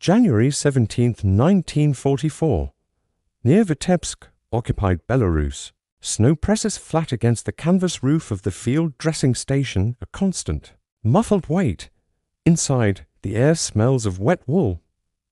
January 17, 1944. Near Vitebsk, occupied Belarus. Snow presses flat against the canvas roof of the field dressing station, a constant. Muffled wait. Inside, the air smells of wet wool,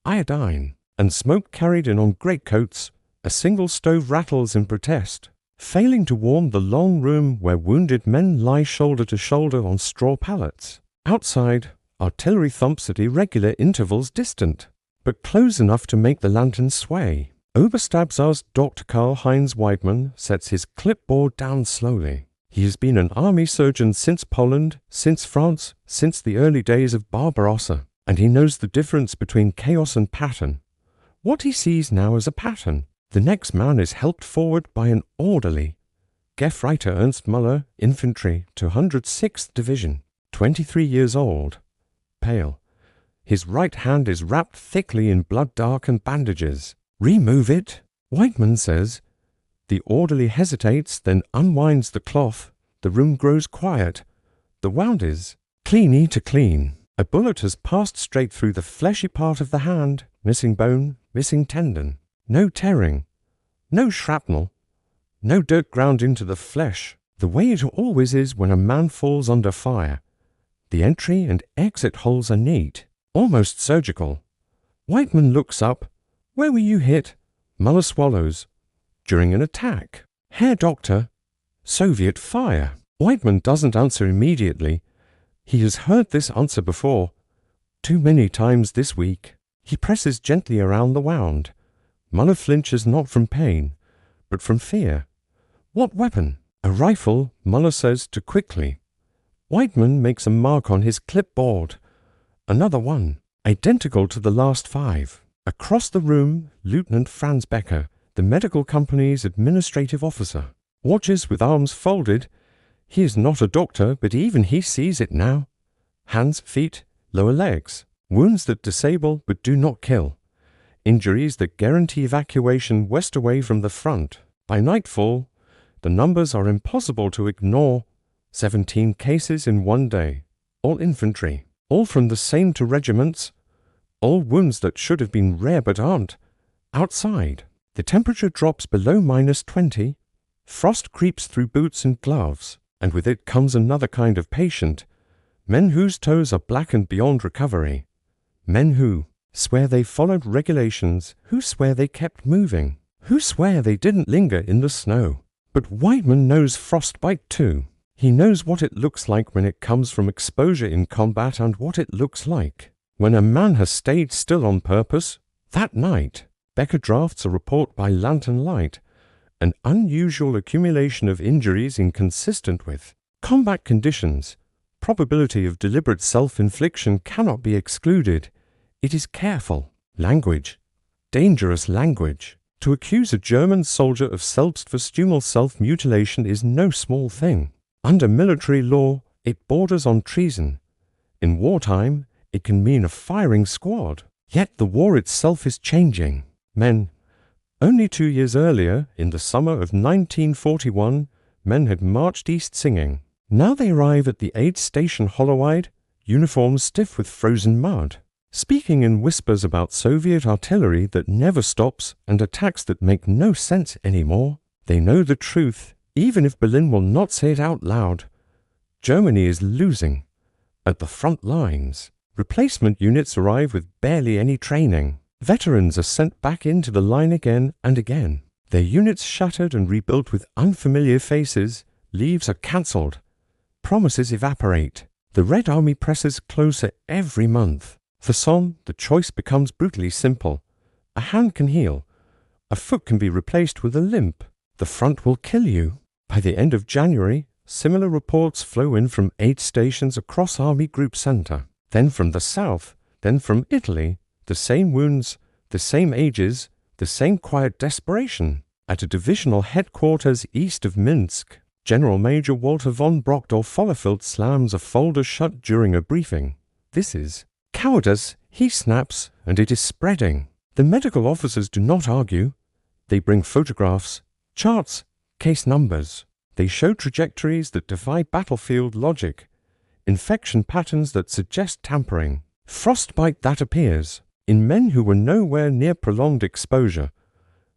iodine, and smoke carried in on greatcoats. A single stove rattles in protest, failing to warm the long room where wounded men lie shoulder to shoulder on straw pallets. Outside, artillery thumps at irregular intervals distant, but close enough to make the lantern sway. Oberstabsarzt Dr. Karl-Heinz Weidmann sets his clipboard down slowly. He has been an army surgeon since Poland, since France, since the early days of Barbarossa, and he knows the difference between chaos and pattern. What he sees now as a pattern. The next man is helped forward by an orderly. Gefreiter Ernst Müller, infantry, 206th Division, 23 years old, pale. His right hand is wrapped thickly in blood-darkened bandages. "Remove it," Weidmann says. The orderly hesitates, then unwinds the cloth. The room grows quiet. The wound is cleany to clean. A bullet has passed straight through the fleshy part of the hand, missing bone, missing tendon. No tearing, no shrapnel, no dirt ground into the flesh, the way it always is when a man falls under fire. The entry and exit holes are neat, almost surgical. Weidmann looks up. "Where were you hit?" Müller swallows. "During an attack." "Herr Doctor." "Soviet fire." Weidmann doesn't answer immediately. He has heard this answer before, too many times this week. He presses gently around the wound. Müller flinches not from pain, but from fear. "What weapon?" "A rifle," Müller says too quickly. Weidmann makes a mark on his clipboard. Another one, identical to the last 5. Across the room, Lieutenant Franz Becker, the medical company's administrative officer, watches with arms folded. He is not a doctor, but even he sees it now. Hands, feet, lower legs. Wounds that disable but do not kill. Injuries that guarantee evacuation west away from the front. By nightfall, the numbers are impossible to ignore. 17 cases in one day. All infantry. All from the same 2 regiments. All wounds that should have been rare but aren't. Outside, the temperature drops below -20. Frost creeps through boots and gloves, and with it comes another kind of patient. Men whose toes are blackened beyond recovery. Men who swear they followed regulations, who swear they kept moving, who swear they didn't linger in the snow. But Weidmann knows frostbite too. He knows what it looks like when it comes from exposure in combat and what it looks like when a man has stayed still on purpose. That night, Becker drafts a report by lantern light, an unusual accumulation of injuries inconsistent with combat conditions. Probability of deliberate self-infliction cannot be excluded. It is careful language, dangerous language. To accuse a German soldier of selbstverstummel self-mutilation is no small thing. Under military law, it borders on treason. In wartime, it can mean a firing squad. Yet the war itself is changing. Men. Only 2 years earlier, in the summer of 1941, men had marched east singing. Now they arrive at the aid station hollow-eyed, uniforms stiff with frozen mud, speaking in whispers about Soviet artillery that never stops and attacks that make no sense anymore. They know the truth, even if Berlin will not say it out loud. Germany is losing. At the front lines, replacement units arrive with barely any training. Veterans are sent back into the line again and again. Their units shattered and rebuilt with unfamiliar faces. Leaves are cancelled. Promises evaporate. The Red Army presses closer every month. For some, the choice becomes brutally simple. A hand can heal. A foot can be replaced with a limp. The front will kill you. By the end of January, similar reports flow in from aid stations across Army Group Center. Then from the south, then from Italy, the same wounds, the same ages, the same quiet desperation. At a divisional headquarters east of Minsk, General Major Walter von Brockdorff-Vollerfeld slams a folder shut during a briefing. "This is cowardice," he snaps, and it is spreading. The medical officers do not argue. They bring photographs, charts, case numbers. They show trajectories that defy battlefield logic, infection patterns that suggest tampering, frostbite that appears. in men who were nowhere near prolonged exposure.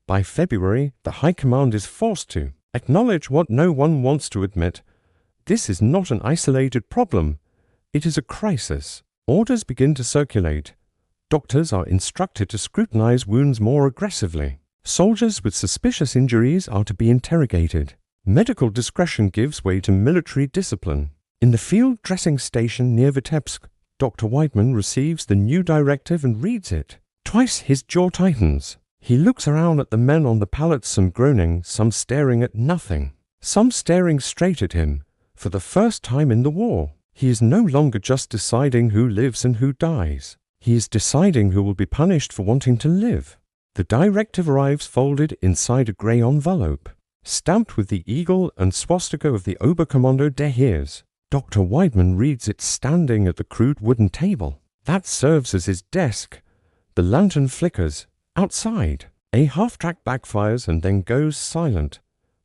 By February, the High Command is forced to acknowledge what no one wants to admit. This is not an isolated problem. It is a crisis. Orders begin to circulate. Doctors are instructed to scrutinize wounds more aggressively. Soldiers with suspicious injuries are to be interrogated. Medical discretion gives way to military discipline. In the field dressing station near Vitebsk, Dr. Weidman receives the new directive and reads it. Twice his jaw tightens. He looks around at the men on the pallets, some groaning, some staring at nothing, some staring straight at him. For the first time in the war, he is no longer just deciding who lives and who dies. He is deciding who will be punished for wanting to live. The directive arrives folded inside a grey envelope, stamped with the eagle and swastika of the Oberkommando der Heers. Dr. Weidman reads it standing at the crude wooden table. That serves as his desk. The lantern flickers. Outside, a half-track backfires and then goes silent.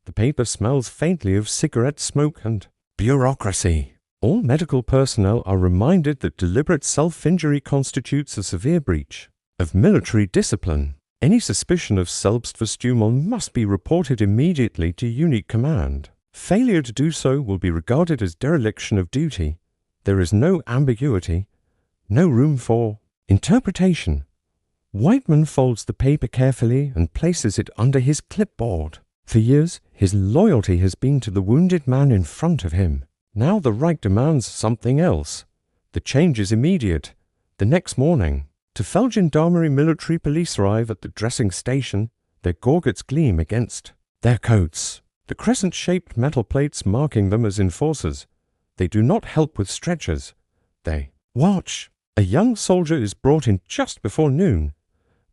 The paper smells faintly of cigarette smoke and bureaucracy. All medical personnel are reminded that deliberate self-injury constitutes a severe breach of military discipline. Any suspicion of Selbstverstümmelung must be reported immediately to Unit Command. Failure to do so will be regarded as dereliction of duty. There is no ambiguity, no room for interpretation. Weidman folds the paper carefully and places it under his clipboard. For years, his loyalty has been to the wounded man in front of him. Now the Reich demands something else. The change is immediate. The next morning, two Feldgendarmerie military police arrive at the dressing station. Their gorgets gleam against their coats, the crescent-shaped metal plates marking them as enforcers. They do not help with stretchers. They watch. A young soldier is brought in just before noon.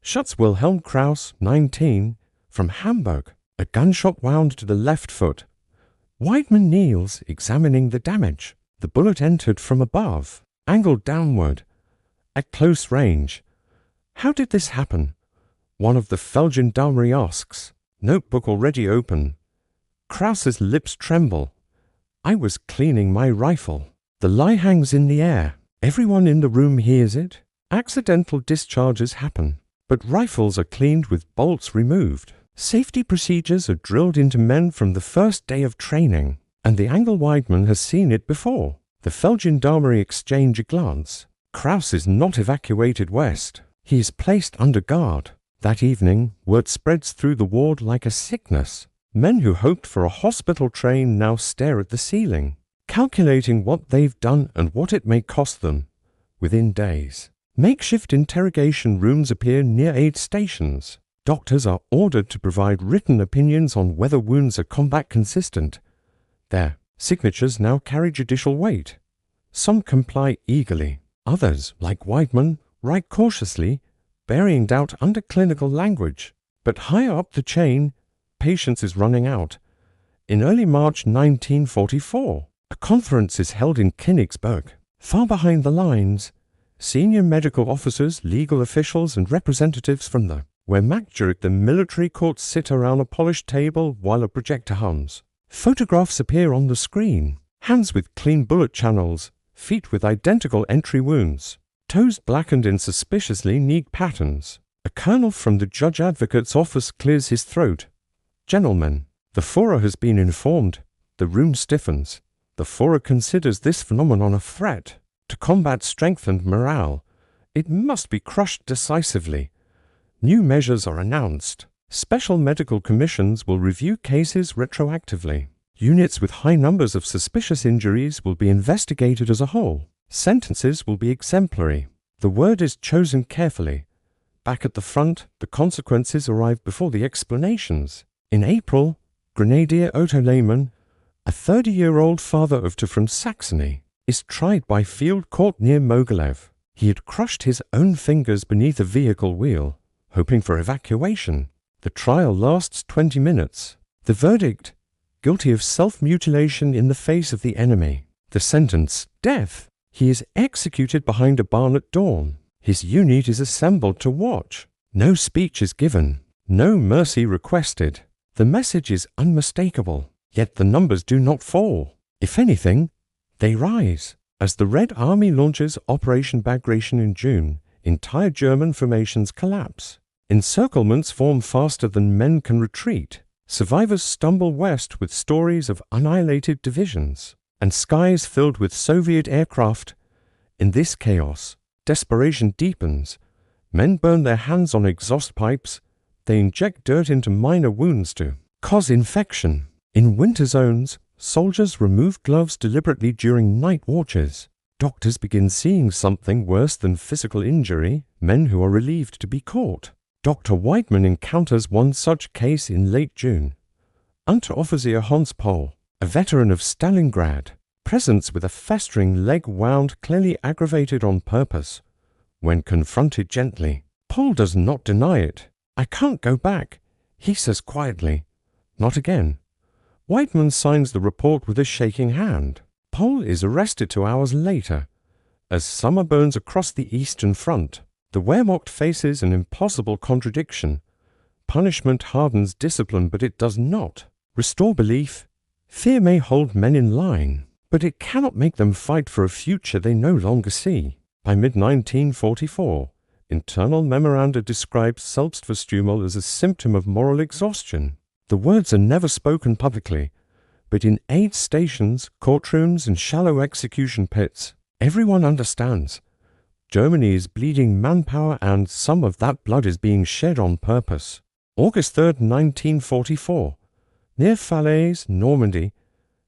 Schutz Wilhelm Kraus, 19, from Hamburg. A gunshot wound to the left foot. Weidman kneels, examining the damage. The bullet entered from above, angled downward, at close range. How did this happen? One of the Feldgendarmerie asks, notebook already open. Kraus's lips tremble. I was cleaning my rifle. The lie hangs in the air. Everyone in the room hears it. Accidental discharges happen, but rifles are cleaned with bolts removed. Safety procedures are drilled into men from the first day of training, and the Angel Weidman has seen it before. The Feldgendarmerie exchange a glance. Kraus is not evacuated west. He is placed under guard. That evening, word spreads through the ward like a sickness. Men who hoped for a hospital train now stare at the ceiling, calculating what they've done and what it may cost them. Within days, makeshift interrogation rooms appear near aid stations. Doctors are ordered to provide written opinions on whether wounds are combat consistent. Their signatures now carry judicial weight. Some comply eagerly. Others, like Weidman, write cautiously, burying doubt under clinical language. But higher up the chain, patience is running out. In early March 1944, a conference is held in Königsberg. Far behind the lines, senior medical officers, legal officials, and representatives from the Wehrmacht, the military courts sit around a polished table while a projector hums. Photographs appear on the screen. Hands with clean bullet channels, feet with identical entry wounds, toes blackened in suspiciously neat patterns. A colonel from the judge advocate's office clears his throat. Gentlemen, the Führer has been informed. The room stiffens. The Führer considers this phenomenon a threat to combat strength and morale. It must be crushed decisively. New measures are announced. Special medical commissions will review cases retroactively. Units with high numbers of suspicious injuries will be investigated as a whole. Sentences will be exemplary. The word is chosen carefully. Back at the front, the consequences arrive before the explanations. In April, Grenadier Otto Lehmann, a 30-year-old father of two from Saxony, is tried by field court near Mogilev. He had crushed his own fingers beneath a vehicle wheel, hoping for evacuation. The trial lasts 20 minutes. The verdict: guilty of self-mutilation in the face of the enemy. The sentence: death. He is executed behind a barn at dawn. His unit is assembled to watch. No speech is given. No mercy requested. The message is unmistakable, yet the numbers do not fall. If anything, they rise. As the Red Army launches Operation Bagration in June, Entire German formations collapse. Encirclements form faster than men can retreat. Survivors stumble west with stories of annihilated divisions, and skies filled with Soviet aircraft. In this chaos, desperation deepens. Men burn their hands on exhaust pipes. They inject dirt into minor wounds to cause infection. In winter zones, soldiers remove gloves deliberately during night watches. Doctors begin seeing something worse than physical injury, men who are relieved to be caught. Dr. Weidmann encounters one such case in late June. Unteroffizier Hans Pohl, a veteran of Stalingrad, presents with a festering leg wound clearly aggravated on purpose. When confronted gently, Pohl does not deny it. "I can't go back," he says quietly. "Not again." Weidmann signs the report with a shaking hand. Pohl is arrested 2 hours later. As summer burns across the Eastern Front, the Wehrmacht faces an impossible contradiction. Punishment hardens discipline, but it does not restore belief. Fear may hold men in line, but it cannot make them fight for a future they no longer see. By mid-1944, internal memoranda describe Selbstverstümmelung as a symptom of moral exhaustion. The words are never spoken publicly, but in aid stations, courtrooms, and shallow execution pits, everyone understands. Germany is bleeding manpower, and some of that blood is being shed on purpose. August 3, 1944. Near Falaise, Normandy,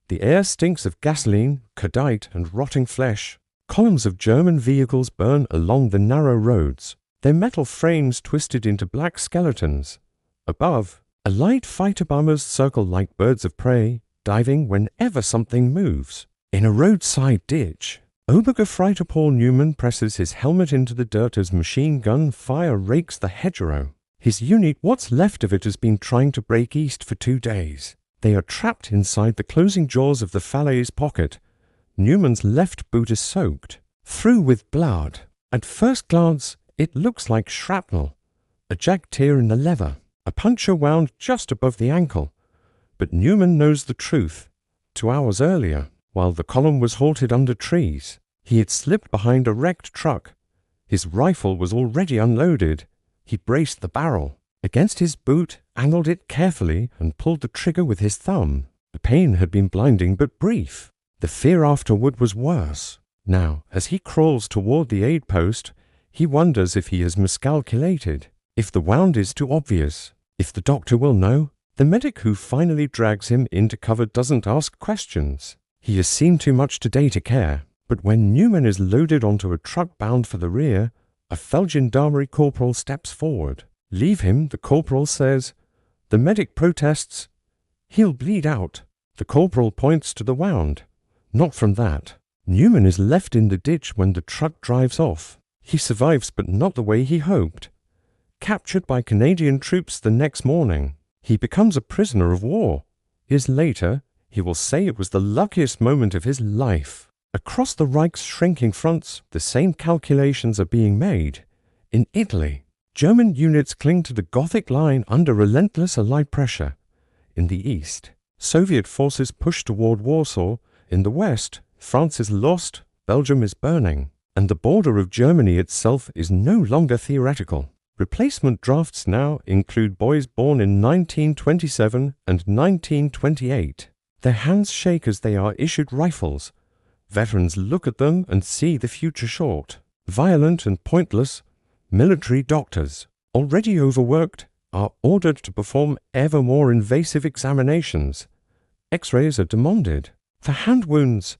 the air stinks of gasoline, cordite, and rotting flesh. Columns of German vehicles burn along the narrow roads, their metal frames twisted into black skeletons. Above, Allied fighter bombers circle like birds of prey, diving whenever something moves. In a roadside ditch, Obergefreiter Paul Newman presses his helmet into the dirt as machine gun fire rakes the hedgerow. His unit, what's left of it, has been trying to break east for 2 days. They are trapped inside the closing jaws of the Falaise pocket. Newman's left boot is soaked through with blood. At first glance, it looks like shrapnel, a jagged tear in the leather, a puncture wound just above the ankle. But Newman knows the truth. 2 hours earlier, while the column was halted under trees, he had slipped behind a wrecked truck. His rifle was already unloaded. He braced the barrel against his boot, angled it carefully, and pulled the trigger with his thumb. The pain had been blinding but brief. The fear afterward was worse. Now, as he crawls toward the aid post, he wonders if he has miscalculated, if the wound is too obvious, if the doctor will know. The medic who finally drags him into cover doesn't ask questions. He has seen too much today to care. But when Newman is loaded onto a truck bound for the rear, a Feldgendarmerie corporal steps forward. "Leave him," the corporal says. The medic protests. "He'll bleed out." The corporal points to the wound. Not from that. Newman is left in the ditch when the truck drives off. He survives, but not the way he hoped. Captured by Canadian troops the next morning, he becomes a prisoner of war. Years later, he will say it was the luckiest moment of his life. Across the Reich's shrinking fronts, the same calculations are being made. In Italy, German units cling to the Gothic line under relentless Allied pressure. In the east, Soviet forces push toward Warsaw. In the west, France is lost, Belgium is burning, and the border of Germany itself is no longer theoretical. Replacement drafts now include boys born in 1927 and 1928. Their hands shake as they are issued rifles. Veterans look at them and see the future short. Violent and pointless, military doctors, already overworked, are ordered to perform ever more invasive examinations. X-rays are demanded. For hand wounds,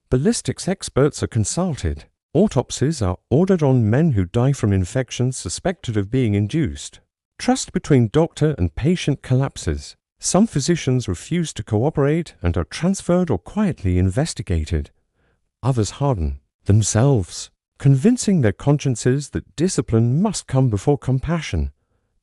ballistics experts are consulted. Autopsies are ordered on men who die from infections suspected of being induced. Trust between doctor and patient collapses. Some physicians refuse to cooperate and are transferred or quietly investigated. Others harden themselves, convincing their consciences that discipline must come before compassion.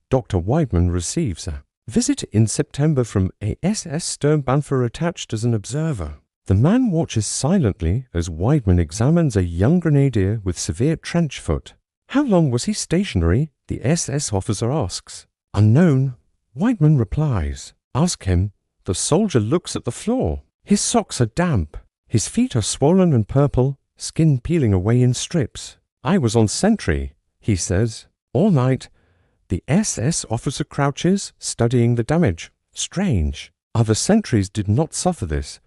Dr. Weidmann receives a visit in September from a SS Sturmbannführer attached as an observer. The man watches silently as Weidmann examines a young grenadier with severe trench foot. How long was he stationary? The SS officer asks. Unknown. Weidmann replies. Ask him. The soldier looks at the floor. His socks are damp. His feet are swollen and purple, skin peeling away in strips. I was on sentry. He says, all night, the SS officer crouches, studying the damage. Strange. Other sentries did not suffer this.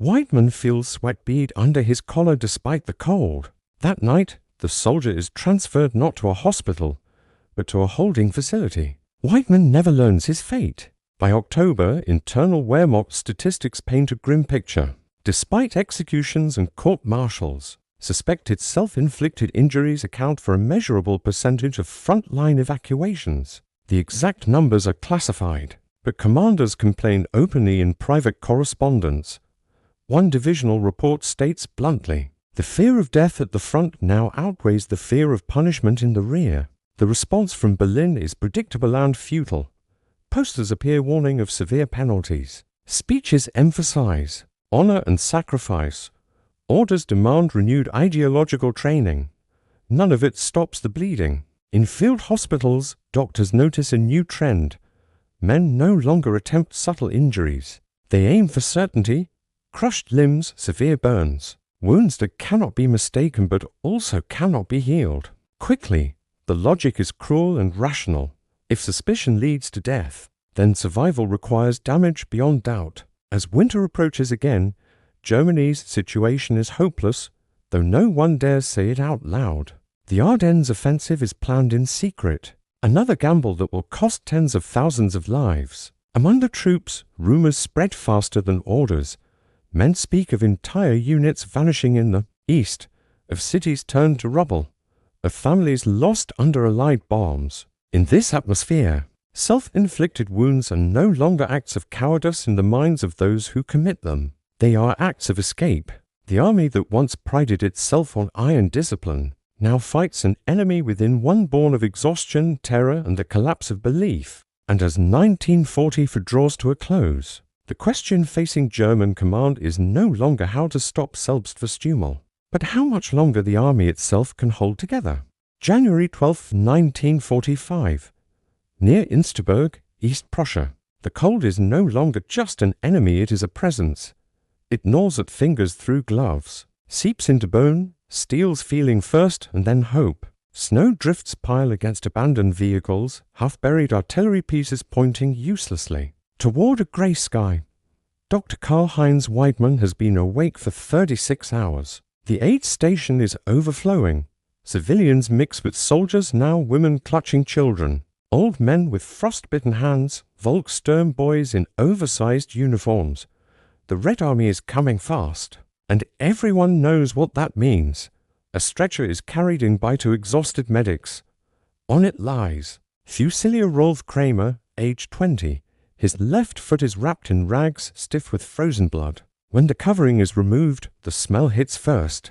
Weidmann feels sweat bead under his collar despite the cold. That night, the soldier is transferred not to a hospital, but to a holding facility. Weidmann never learns his fate. By October, internal Wehrmacht statistics paint a grim picture. Despite executions and court-martials, suspected self-inflicted injuries account for a measurable percentage of front-line evacuations. The exact numbers are classified, but commanders complain openly in private correspondence. One divisional report states bluntly, "The fear of death at the front now outweighs the fear of punishment in the rear." The response from Berlin is predictable and futile. Posters appear warning of severe penalties. Speeches emphasize honor and sacrifice. Orders demand renewed ideological training. None of it stops the bleeding. In field hospitals, doctors notice a new trend. Men no longer attempt subtle injuries. They aim for certainty, crushed limbs, severe burns, wounds that cannot be mistaken but also cannot be healed. Quickly, the logic is cruel and rational. If suspicion leads to death, then survival requires damage beyond doubt. As winter approaches again, Germany's situation is hopeless, though no one dares say it out loud. The Ardennes offensive is planned in secret, another gamble that will cost tens of thousands of lives. Among the troops, rumors spread faster than orders. Men speak of entire units vanishing in the east, of cities turned to rubble, of families lost under Allied bombs. In this atmosphere, self-inflicted wounds are no longer acts of cowardice in the minds of those who commit them. They are acts of escape. The army that once prided itself on iron discipline now fights an enemy within one born of exhaustion, terror, and the collapse of belief. And as 1940 draws to a close, the question facing German command is no longer how to stop Selbstverstümmelung, but how much longer the army itself can hold together. January 12, 1945. Near Insterburg, East Prussia. The cold is no longer just an enemy, it is a presence. It gnaws at fingers through gloves, seeps into bone, steals feeling first and then hope. Snow drifts pile against abandoned vehicles, half-buried artillery pieces pointing uselessly. Toward a grey sky. Dr. Karl-Heinz Weidmann has been awake for 36 hours. The aid station is overflowing. Civilians mix with soldiers, now women clutching children. Old men with frostbitten hands, Volkssturm boys in oversized uniforms. The Red Army is coming fast, and everyone knows what that means. A stretcher is carried in by two exhausted medics. On it lies Fusilier Rolf Kramer, age 20. His left foot is wrapped in rags, stiff with frozen blood. When the covering is removed, the smell hits first.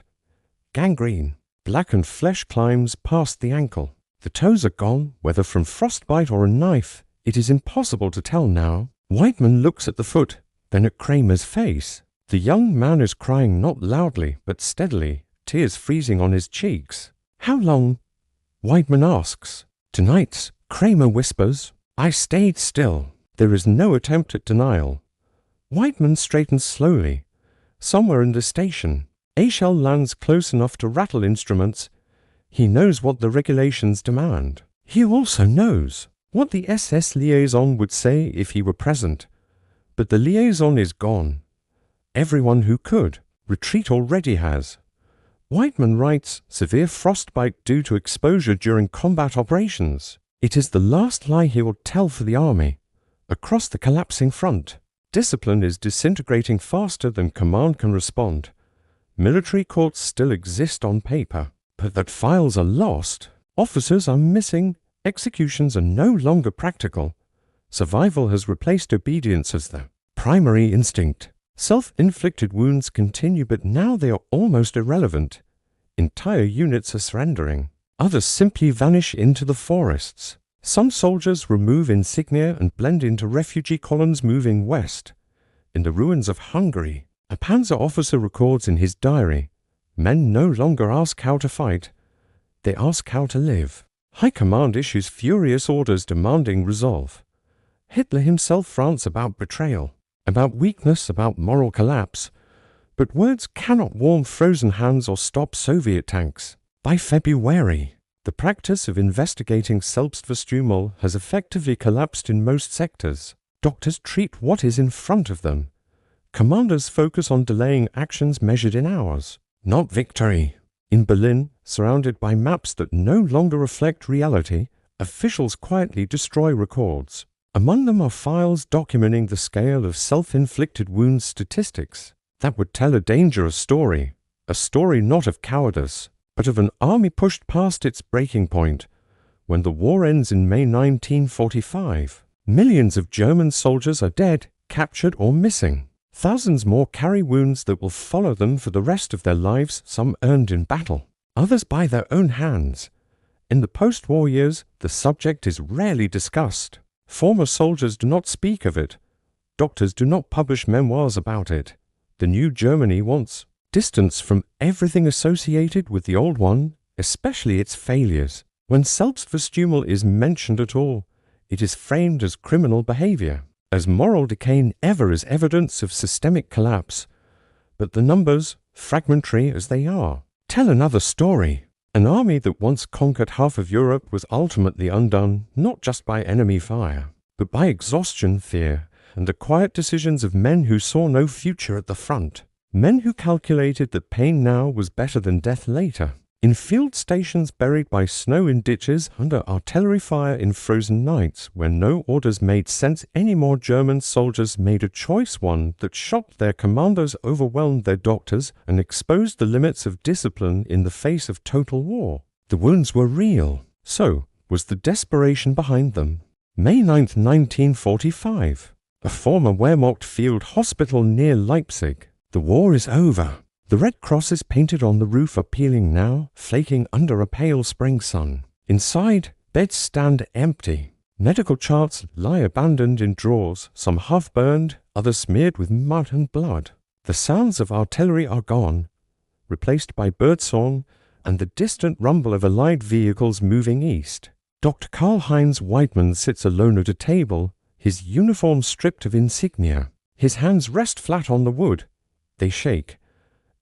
Gangrene. Blackened flesh climbs past the ankle. The toes are gone, whether from frostbite or a knife. It is impossible to tell now. Weidmann looks at the foot, then at Kramer's face. The young man is crying not loudly, but steadily, tears freezing on his cheeks. How long? Weidmann asks. Tonight, Kramer whispers. I stayed still. There is no attempt at denial. Weidmann straightens slowly. Somewhere in the station, a shell lands close enough to rattle instruments. He knows what the regulations demand. He also knows what the SS liaison would say if he were present. But the liaison is gone. Everyone who could. Retreat already has. Weidmann writes, severe frostbite due to exposure during combat operations. It is the last lie he will tell for the army. Across the collapsing front, discipline is disintegrating faster than command can respond. Military courts still exist on paper, but that files are lost, officers are missing, executions are no longer practical. Survival has replaced obedience as the primary instinct. Self-inflicted wounds continue, but now they are almost irrelevant. Entire units are surrendering. Others simply vanish into the forests. Some soldiers remove insignia and blend into refugee columns moving west. In the ruins of Hungary, a panzer officer records in his diary, men no longer ask how to fight, they ask how to live. High Command issues furious orders demanding resolve. Hitler himself rants about betrayal, about weakness, about moral collapse, but words cannot warm frozen hands or stop Soviet tanks. By February, the The practice of investigating Selbstverstümmelung has effectively collapsed in most sectors. Doctors treat what is in front of them. Commanders focus on delaying actions measured in hours, not victory. In Berlin, surrounded by maps that no longer reflect reality, officials quietly destroy records. Among them are files documenting the scale of self-inflicted wounds statistics. That would tell a dangerous story. A story not of cowardice, but of an army pushed past its breaking point. When the war ends in May 1945, millions of German soldiers are dead, captured or missing. Thousands more carry wounds that will follow them for the rest of their lives, some earned in battle, others by their own hands. In the post-war years, the subject is rarely discussed. Former soldiers do not speak of it. Doctors do not publish memoirs about it. The new Germany wants distance from everything associated with the old one, especially its failures. When Selbstverstümmelung is mentioned at all, it is framed as criminal behavior, as moral decay ever is evidence of systemic collapse. But the numbers, fragmentary as they are, tell another story. An army that once conquered half of Europe was ultimately undone not just by enemy fire, but by exhaustion, fear, and the quiet decisions of men who saw no future at the front. Men who calculated that pain now was better than death later. In field stations buried by snow in ditches under artillery fire in frozen nights, where no orders made sense anymore, German soldiers made a choice, one that shocked their commanders, overwhelmed their doctors, and exposed the limits of discipline in the face of total war. The wounds were real. So was the desperation behind them. May 9, 1945. A former Wehrmacht field hospital near Leipzig. The war is over. The red crosses painted on the roof are peeling now, flaking under a pale spring sun. Inside, beds stand empty. Medical charts lie abandoned in drawers, some half-burned, others smeared with mud and blood. The sounds of artillery are gone, replaced by birdsong and the distant rumble of Allied vehicles moving east. Dr. Karl-Heinz Weidmann sits alone at a table, his uniform stripped of insignia. His hands rest flat on the wood. They shake.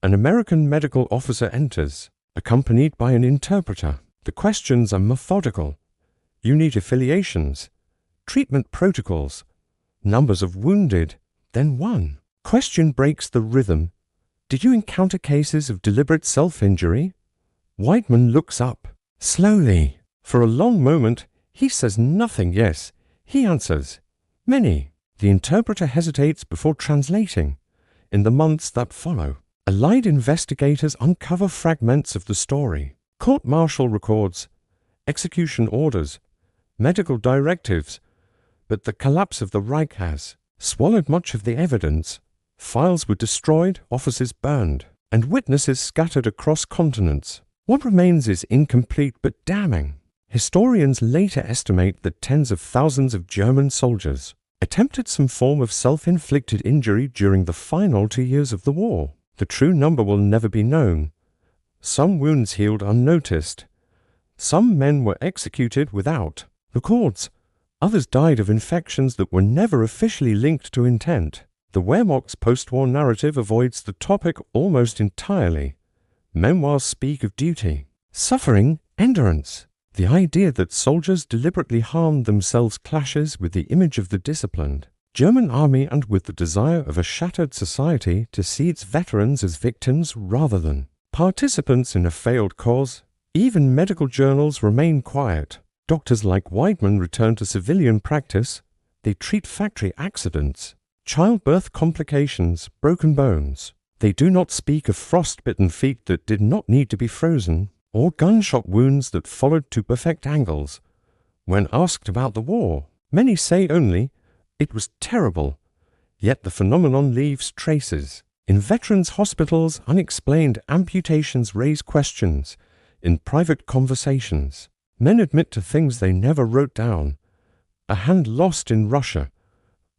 An American medical officer enters, accompanied by an interpreter. The questions are methodical. Unit affiliations, treatment protocols, numbers of wounded, then one. Question breaks the rhythm. Did you encounter cases of deliberate self-injury? Weidmann looks up, slowly. For a long moment, he says nothing. Yes, he answers, many. The interpreter hesitates before translating. In the months that follow, Allied investigators uncover fragments of the story. Court-martial records, execution orders, medical directives. But the collapse of the Reich has swallowed much of the evidence. Files were destroyed, offices burned, and witnesses scattered across continents. What remains is incomplete but damning. Historians later estimate that tens of thousands of German soldiers attempted some form of self-inflicted injury during the final 2 years of the war. The true number will never be known. Some wounds healed unnoticed. Some men were executed without records. Others died of infections that were never officially linked to intent. The Wehrmacht's post-war narrative avoids the topic almost entirely. Memoirs speak of duty, suffering, endurance. The idea that soldiers deliberately harmed themselves clashes with the image of the disciplined German army and with the desire of a shattered society to see its veterans as victims rather than participants in a failed cause. Even medical journals remain quiet. Doctors like Weidmann return to civilian practice. They treat factory accidents, childbirth complications, broken bones. They do not speak of frostbitten feet that did not need to be frozen, or gunshot wounds that followed to perfect angles. When asked about the war, many say only, "It was terrible," yet the phenomenon leaves traces. In veterans' hospitals, unexplained amputations raise questions. In private conversations, men admit to things they never wrote down. A hand lost in Russia,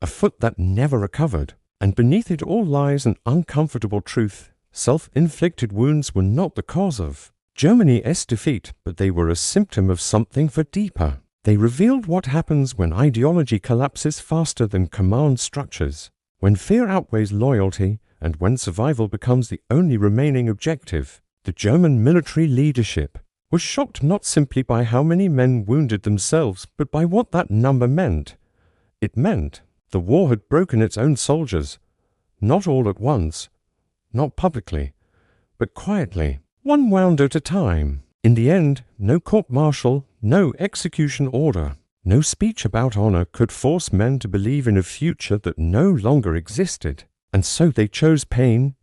a foot that never recovered. And beneath it all lies an uncomfortable truth. Self-inflicted wounds were not the cause of Germany's defeat, but they were a symptom of something far deeper. They revealed what happens when ideology collapses faster than command structures, when fear outweighs loyalty, and when survival becomes the only remaining objective. The German military leadership, was shocked not simply by how many men wounded themselves, but by what that number meant. It meant the war had broken its own soldiers, not all at once, not publicly, but quietly, one wound at a time. In the end, no court-martial, no execution order, no speech about honor could force men to believe in a future that no longer existed. And so they chose pain,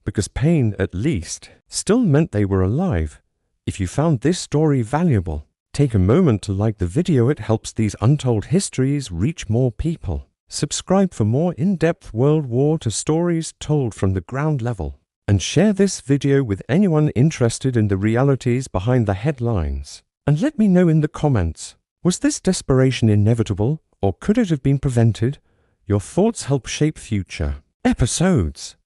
because pain, at least, still meant they were alive. If you found this story valuable, take a moment to like the video. It helps these untold histories reach more people. Subscribe for more in-depth World War II stories told from the ground level. And share this video with anyone interested in the realities behind the headlines. And let me know in the comments, was this desperation inevitable, or could it have been prevented? Your thoughts help shape future episodes.